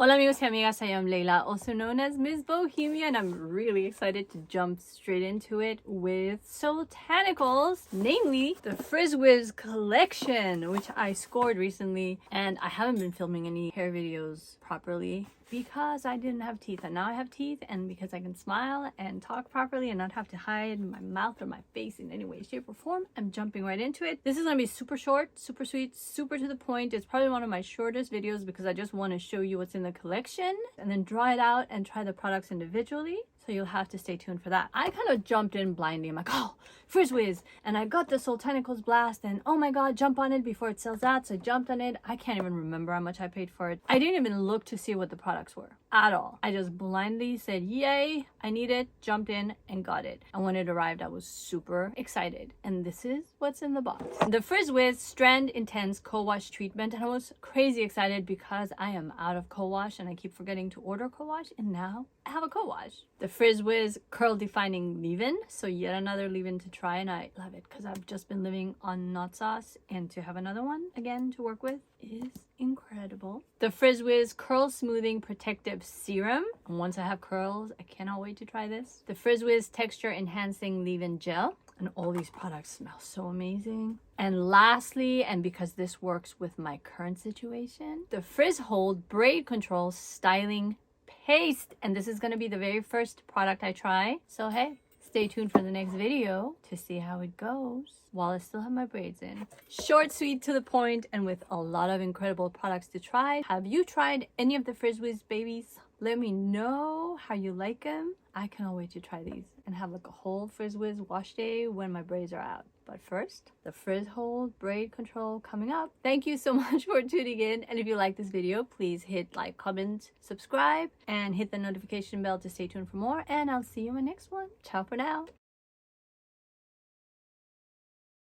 Hola amigos y amigas, I am Leila, also known as Ms. Bohemia, and I'm really excited to jump straight into it with Soultanicals, namely the Frizz Whiz collection, which I scored recently, and I haven't been filming any hair videos properly because I didn't have teeth, and now I have teeth, and because I can smile and talk properly and not have to hide my mouth or my face in any way, shape, or form, I'm jumping right into it. This is gonna be super short, super sweet, super to the point. It's probably one of my shortest videos because I just want to show you what's in the collection and then draw it out and try the products individually. So you'll have to stay tuned for that. I kind of jumped in blindly. I'm like, oh, Frizz Whiz. And I got the Soultanicals blast and oh my God, jump on it before it sells out. So I jumped on it. I can't even remember how much I paid for it. I didn't even look to see what the products were at all. I just blindly said, yay, I need it, jumped in and got it. And when it arrived, I was super excited. And this is what's in the box. The Frizz Whiz Strand Intense Co-Wash Treatment. And I was crazy excited because I am out of co-wash and I keep forgetting to order co-wash. And now I have a co-wash. The Frizz Whiz Curl Defining Leave-In. So yet another leave-in to try, and I love it because I've just been living on nut sauce, and to have another one again to work with is incredible. The Frizz Whiz Curl Smoothing Protective Serum. And once I have curls, I cannot wait to try this. The Frizz Whiz Texture Enhancing Leave-In Gel. And all these products smell so amazing. And lastly, and because this works with my current situation, the Frizz Hold Braid Control Styling Paste. And this is going to be the very first product I try. So hey, stay tuned for the next video to see how it goes while I still have my braids in. Short, sweet, to the point, and with a lot of incredible products to try. Have you tried any of the Frizz Whiz babies? Let me know how you like them. I cannot wait to try these and have like a whole Frizz Whiz wash day when my braids are out. But first, the Frizz Hold Braid Control coming up. Thank you so much for tuning in. And if you like this video, please hit like, comment, subscribe, and hit the notification bell to stay tuned for more. And I'll see you in my next one. Ciao for now.